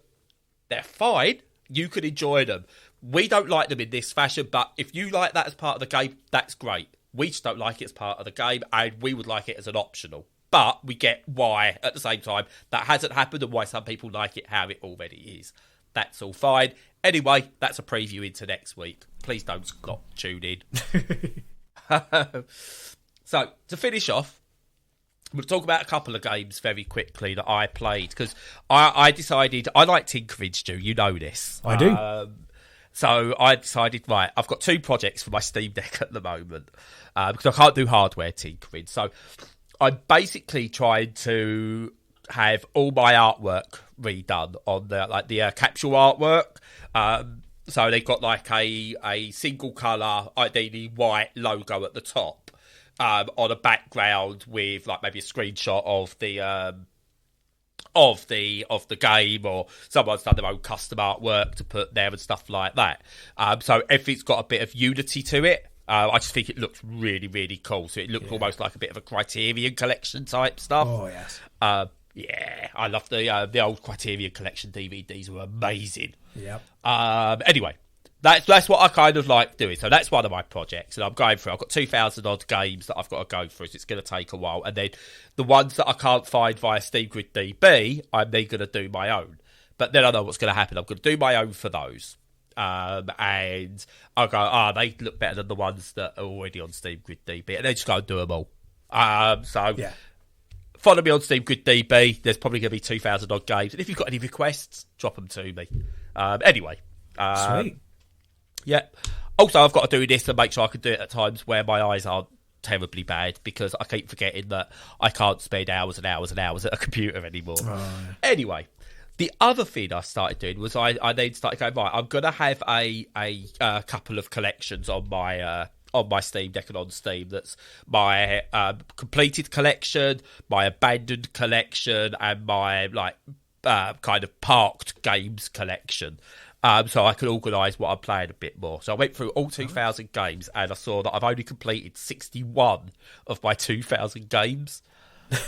they're fine. You can enjoy them. We don't like them in this fashion, but if you like that as part of the game, that's great. We just don't like it as part of the game, and we would like it as an optional. But we get why, at the same time, that hasn't happened and why some people like it how it already is. That's all fine. Anyway, that's a preview into next week. Please don't stop tune in. So, to finish off, we'll talk about a couple of games very quickly that I played, because I decided, I like tinkering, Stu, you know this. I do. So I decided, right, I've got 2 projects for my Steam Deck at the moment because I can't do hardware tinkering. So I'm basically trying to have all my artwork redone on the capsule artwork. So they've got like a single colour, ideally white logo at the top on a background with like maybe a screenshot of the game, or someone's done their own custom artwork to put there and stuff like that. So everything's got a bit of unity to it. I just think it looks really, really cool. So it looks almost like a bit of a Criterion Collection type stuff. Oh, yes. I love the old Criterion Collection DVDs were amazing. Yep. Anyway, that's what I kind of like doing. So that's one of my projects, and I'm going through. I've got 2,000 odd games that I've got to go through, so it's going to take a while. And then the ones that I can't find via Steam Grid DB, I'm then going to do my own. But then I know what's going to happen. I'm going to do my own for those. And I'll go, they look better than the ones that are already on Steam Grid DB, and then just go and do them all. Follow me on Steam Grid DB. There's probably going to be 2,000 odd games, and if you've got any requests, drop them to me. Anyway, sweet. Yeah. Also, I've got to do this and make sure I can do it at times where my eyes aren't terribly bad, because I keep forgetting that I can't spend hours and hours and hours at a computer anymore. Anyway, the other thing I started doing was I then started going, right, I'm going to have a couple of collections on my Steam Deck and on Steam. That's my completed collection, my abandoned collection, and my kind of parked games collection. So I can organise what I'm playing a bit more. So I went through all 2,000 games, and I saw that I've only completed 61 of my 2,000 games.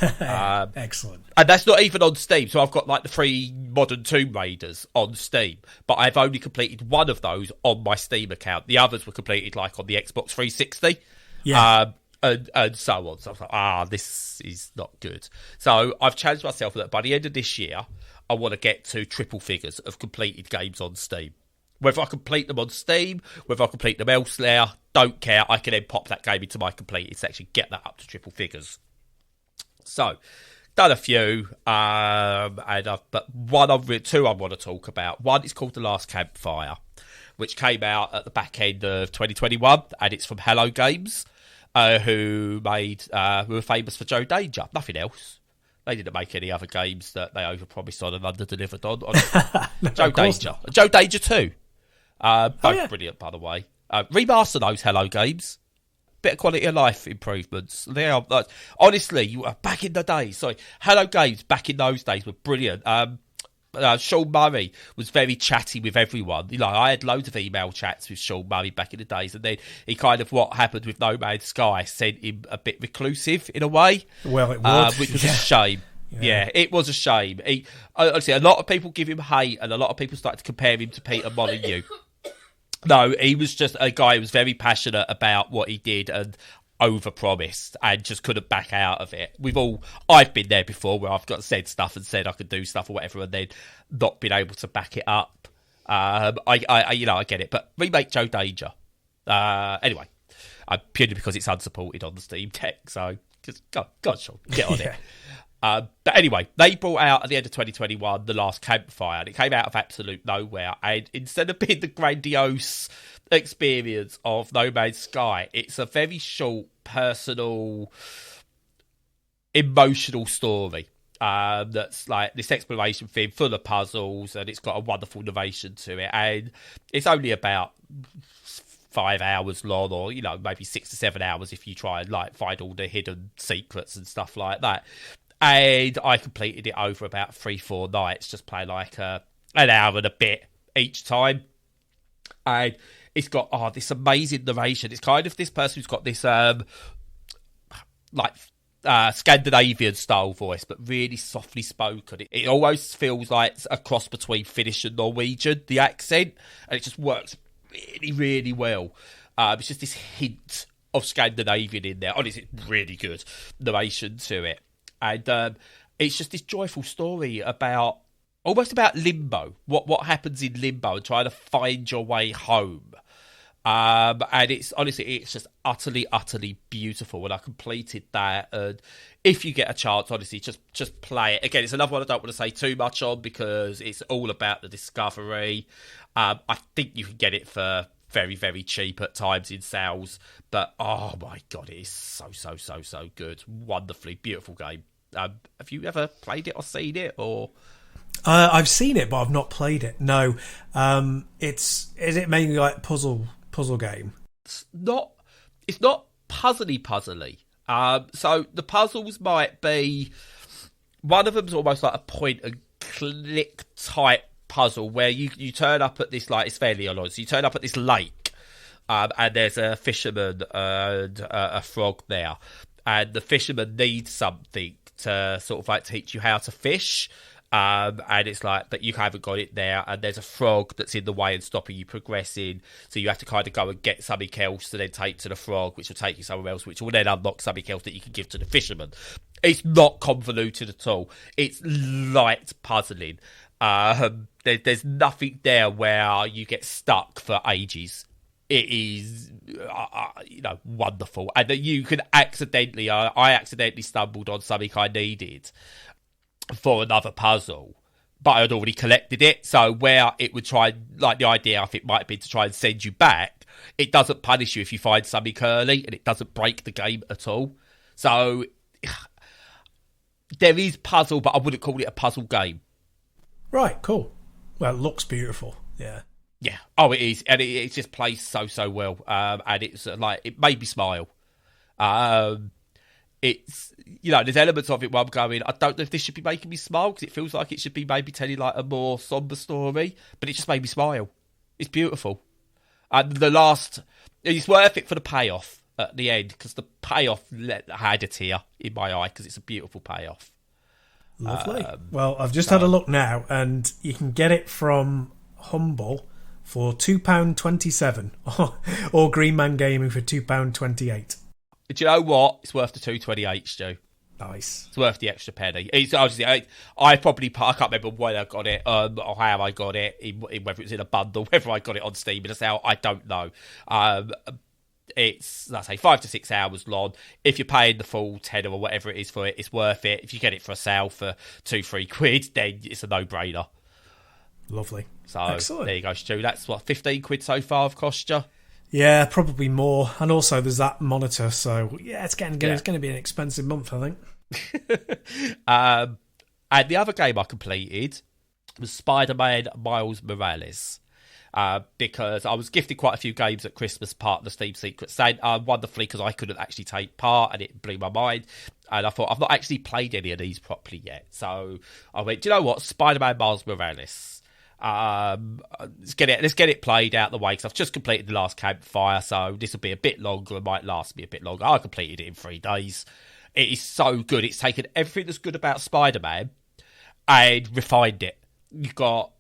Excellent. And that's not even on Steam. So I've got like the 3 modern Tomb Raiders on Steam, but I've only completed one of those on my Steam account. The others were completed like on the Xbox 360. Yeah. And so on. So I was like, this is not good. So I've challenged myself that by the end of this year, I want to get to triple figures of completed games on Steam. Whether I complete them on Steam, whether I complete them elsewhere, don't care. I can then pop that game into my completed section, get that up to triple figures. So, done a few, but two I want to talk about. One is called The Last Campfire, which came out at the back end of 2021, and it's from Hello Games, who were famous for Joe Danger, nothing else. They didn't make any other games that they overpromised on and under-delivered on. No, Joe Danger. Joe Danger 2. Both brilliant, by the way. Remaster those Hello Games. Bit of quality of life improvements. They are, honestly, you were back in the days. Sorry, Hello Games back in those days were brilliant. Sean Murray was very chatty with everyone. You know, I had loads of email chats with Sean Murray back in the days, and then he kind of, what happened with No Man's Sky, sent him a bit reclusive in a way. Well, it would. Which was a shame. Yeah, it was a shame. Honestly, a lot of people give him hate, and a lot of people started to compare him to Peter Molyneux. No, he was just a guy who was very passionate about what he did and overpromised and just couldn't back out of it. I've been there before where I've got said stuff and said I could do stuff or whatever, and then not been able to back it up. I get it. But remake Joe Danger. Anyway, purely because it's unsupported on the Steam Deck. So, just God, Sean, get on it. But anyway, they brought out at the end of 2021 the last Campfire, and it came out of absolute nowhere. And instead of being the grandiose experience of No Man's Sky, it's a very short, personal, emotional story that's like this exploration thing full of puzzles, and it's got a wonderful narration to it. And it's only about 5 hours long, or maybe 6 to 7 hours if you try and like find all the hidden secrets and stuff like that. And I completed it over about 3-4 nights, just playing like an hour and a bit each time. And it's got this amazing narration. It's kind of this person who's got this Scandinavian style voice, but really softly spoken. It almost feels like it's a cross between Finnish and Norwegian, the accent, and it just works really, really well. It's just this hint of Scandinavian in there. Honestly, it's really good narration to it. And it's just this joyful story almost about limbo, what happens in limbo and trying to find your way home. And it's just utterly, utterly beautiful. And I completed that. And if you get a chance, honestly, just play it. Again, it's another one I don't want to say too much on because it's all about the discovery. I think you can get it for very, very cheap at times in sales. But, oh my God, it is so, so, so, so good. Wonderfully beautiful game. Have you ever played it or seen it? Or I've seen it, but I've not played it. No. Is it mainly like puzzle game? It's not puzzly. So the puzzles might be, one of them's almost like a point and click type puzzle where you turn up at this, like, it's fairly annoying. So you turn up at this lake, and there's a fisherman and a frog there, and the fisherman needs something to sort of like teach you how to fish. And it's like, but you haven't got it there, and there's a frog that's in the way and stopping you progressing, so you have to kind of go and get something else to then take to the frog, which will take you somewhere else, which will then unlock something else that you can give to the fisherman. It's not convoluted at all. It's light puzzling. There's nothing there where you get stuck for ages. It is, wonderful. And that you can accidentally, I accidentally stumbled on something I needed for another puzzle, but I had already collected it. So where it would try, like the idea I think might be to try and send you back, it doesn't punish you if you find something early, and it doesn't break the game at all. So there is puzzle, but I wouldn't call it a puzzle game. Right, cool. Well, it looks beautiful. Yeah. Yeah. Oh, it is. And it just plays so, so well. And it's like, it made me smile. It's, there's elements of it where I'm going, I don't know if this should be making me smile, because it feels like it should be maybe telling like a more somber story, but it just made me smile. It's beautiful. And it's worth it for the payoff at the end, because the payoff had a tear in my eye, because it's a beautiful payoff. Lovely. Well, I've just had a look now, and you can get it from Humble for £2.27 or Green Man Gaming for £2.28. Do you know what? It's worth the $2.28, Stu. Nice. It's worth the extra penny. It's obviously, I can't remember when I got it, or how I got it, whether it was in a bundle, whether I got it on Steam in a sale, I don't know. It's, let's say, 5 to 6 hours long. If you're paying the full tenner or whatever it is for it, it's worth it. If you get it for a sale for £2-3, then it's a no-brainer. Lovely. So excellent. There you go, Stu. That's what, £15 so far I've cost you? Yeah, probably more. And also there's that monitor, so yeah, it's going to be an expensive month, I think. And the other game I completed was Spider-Man Miles Morales. because I was gifted quite a few games at Christmas, part of the Steam Secret Santa, wonderfully, because I couldn't actually take part, and it blew my mind. And I thought, I've not actually played any of these properly yet. So I went, do you know what? Spider-Man Miles Morales. Let's get it played out the way, because I've just completed the last Campfire, so this will be a bit longer. It might last me a bit longer. I completed it in 3 days. It is so good. It's taken everything that's good about Spider-Man and refined it. You've got,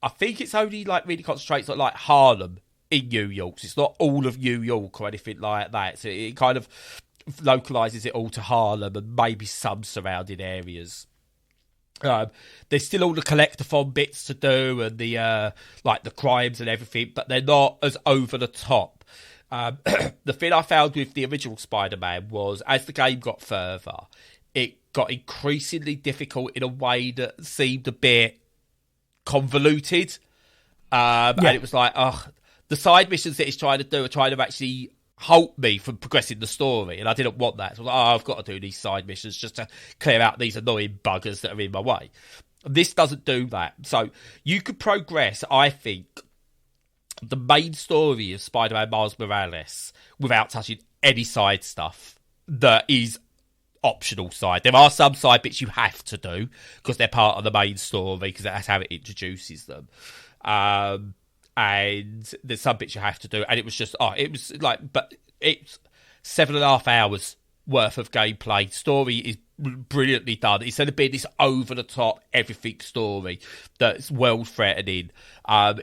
I think it's only like really concentrates on like Harlem in New York. So it's not all of New York or anything like that. So it kind of localizes it all to Harlem and maybe some surrounding areas. There's still all the collectathon bits to do and the like the crimes and everything, but they're not as over the top. The thing I found with the original Spider-Man was, as the game got further, it got increasingly difficult in a way that seemed a bit convoluted. And it was like, the side missions that it's trying to do are trying to actually halt me from progressing the story, and I didn't want that. So I was like, I've got to do these side missions just to clear out these annoying buggers that are in my way. This doesn't do that. So you could progress, I think, the main story of Spider-Man Miles Morales without touching any side stuff that is optional side. There are some side bits you have to do because they're part of the main story, because that's how it introduces them. And there's some bits you have to do, and it was just, it was like, but it's 7.5 hours worth of gameplay. Story is brilliantly done. Instead of being this over-the-top everything story that's world-threatening,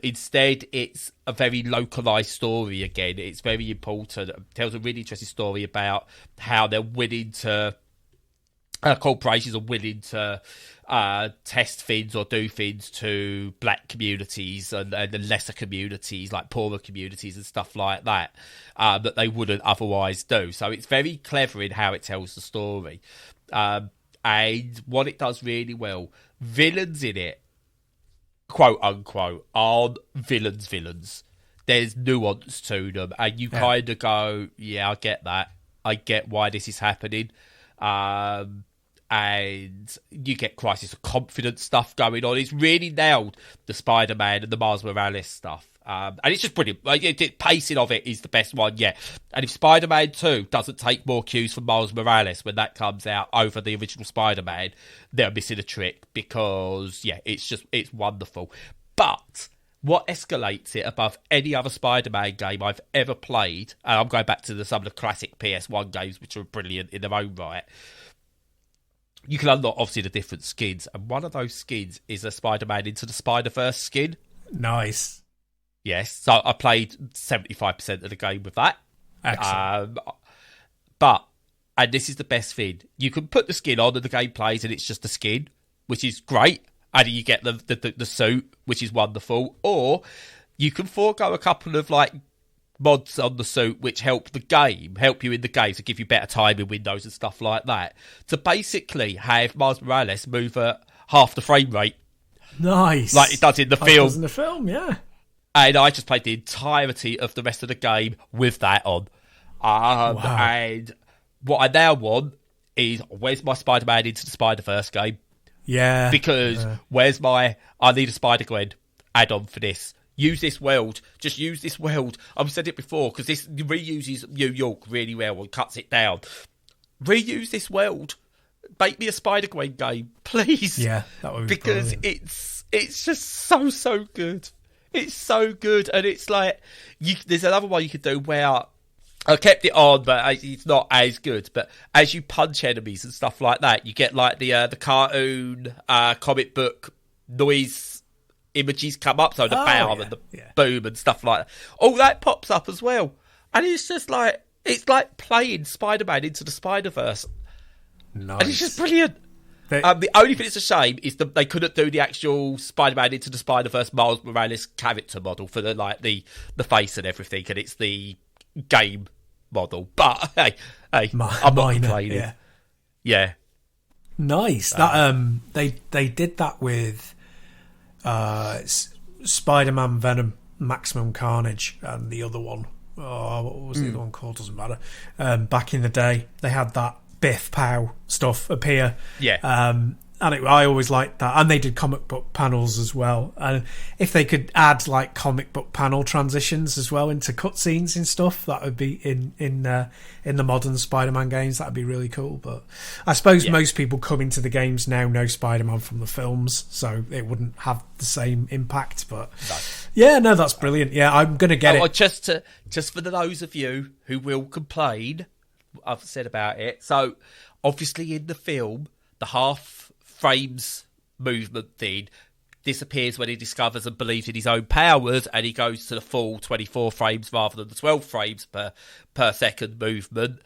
instead it's a very localised story again. It's very important. It tells a really interesting story about how they're willing to, corporations are willing to test things or do things to black communities and the lesser communities, like poorer communities and stuff like that, that they wouldn't otherwise do. So it's very clever in how it tells the story. And what it does really well, villains in it, quote unquote, aren't villains. There's nuance to them, and you kind of go, yeah, I get that. I get why this is happening. And you get Crisis of Confidence stuff going on. It's really nailed the Spider-Man and the Miles Morales stuff. And it's just brilliant. Like, the pacing of it is the best one yet. And if Spider-Man 2 doesn't take more cues from Miles Morales when that comes out over the original Spider-Man, they're missing a trick, because, it's wonderful. But what escalates it above any other Spider-Man game I've ever played, and I'm going back to some of the classic PS1 games, which are brilliant in their own right, you can unlock, obviously, the different skins, and one of those skins is a Spider-Man Into the Spider-Verse skin. Nice. Yes, so I played 75% of the game with that. Excellent. And this is the best thing, you can put the skin on and the game plays and it's just a skin, which is great, and you get the suit, which is wonderful, or you can forego a couple of, like, mods on the suit which help you in the game, to give you better timing windows and stuff like that, to basically have Miles Morales move at half the frame rate. Nice. Like it does in the film. It does in the film, yeah. And I just played the entirety of the rest of the game with that on. Wow. And what I now want is, where's my Spider-Man Into the Spider-Verse game? Yeah. Because I need a Spider-Gwen add-on for this. Use this world. Just use this world. I've said it before, because this reuses New York really well and cuts it down. Reuse this world. Make me a Spider-Gwen game, please. Yeah, that would be because brilliant. it's just so good. It's so good, and it's like there's another one you could do where I kept it on, but it's not as good. But as you punch enemies and stuff like that, you get like the cartoon comic book noise images come up, so the bam and the boom and stuff like that. All that pops up as well, and it's just like, it's like playing Spider-Man Into the Spider-Verse. Nice. And it's just brilliant. The only thing that's a shame is that they couldn't do the actual Spider-Man Into the Spider-Verse Miles Morales character model for the face and everything, and it's the game model. But hey, I'm not complaining. Yeah. Nice. That they did that with Spider-Man Venom Maximum Carnage and the other one. Oh, what was the other one called? Doesn't matter. Back in the day, they had that Biff Pow stuff appear. Yeah. And I always liked that. And they did comic book panels as well. And if they could add like comic book panel transitions as well into cutscenes and stuff, that would be in the modern Spider-Man games. That would be really cool. But I suppose most people coming to the games now know Spider-Man from the films, so it wouldn't have the same impact. But no, that's brilliant. Yeah, I'm going to get it. Just for those of you who will complain, I've said about it. So obviously in the film, the half frames movement thing disappears when he discovers and believes in his own powers, and he goes to the full 24 frames rather than the 12 frames per second movement.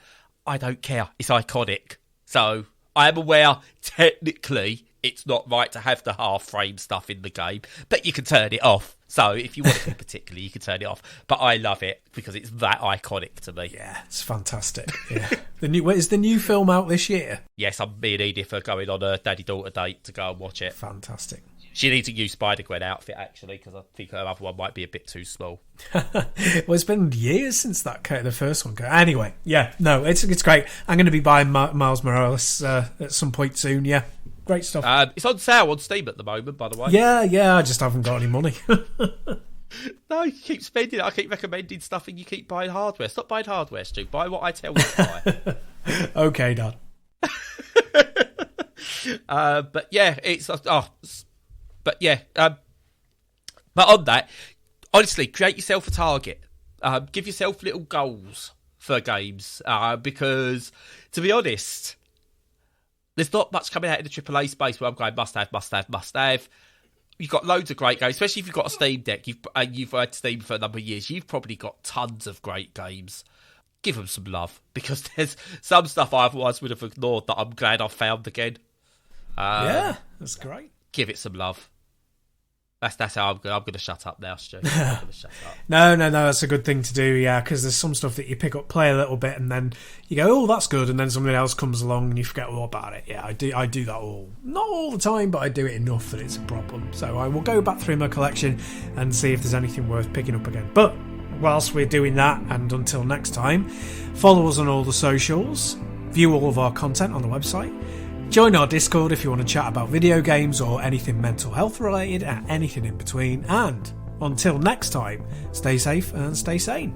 I don't care. It's iconic. So I am aware technically it's not right to have the half frame stuff in the game, but you can turn it off. So if you want to be particularly, you can turn it off. But I love it because it's that iconic to me. Yeah, it's fantastic. Yeah. Is the new film out this year? Yes, me and Edith are going on a daddy-daughter date to go and watch it. Fantastic. She needs a new Spider-Gwen outfit, actually, because I think her other one might be a bit too small. Well, it's been years since the first one came. Anyway, yeah, no, it's great. I'm going to be buying Miles Morales at some point soon, yeah. Great stuff. It's on sale on Steam at the moment, by the way. Yeah, I just haven't got any money. No, you keep spending it. I keep recommending stuff and you keep buying hardware. Stop buying hardware, Stu. Buy what I tell you to buy. Okay, Dad. But yeah, but on that, honestly, create yourself a target. Give yourself little goals for games. Because, to be honest, there's not much coming out in the AAA space where I'm going must have. You've got loads of great games, especially if you've got a Steam Deck. You've had Steam for a number of years. You've probably got tons of great games. Give them some love, because there's some stuff I otherwise would have ignored that I'm glad I've found again. Yeah, that's great. Give it some love. That's how I'm going to shut up now, Stu. I'm going to shut up. No, that's a good thing to do, yeah, because there's some stuff that you pick up, play a little bit, and then you go, oh, that's good, and then something else comes along and you forget all about it. Yeah, I do that not all the time, but I do it enough that it's a problem. So I will go back through my collection and see if there's anything worth picking up again. But whilst we're doing that, and until next time, follow us on all the socials, view all of our content on the website, join our Discord if you want to chat about video games or anything mental health related and anything in between. And until next time, stay safe and stay sane.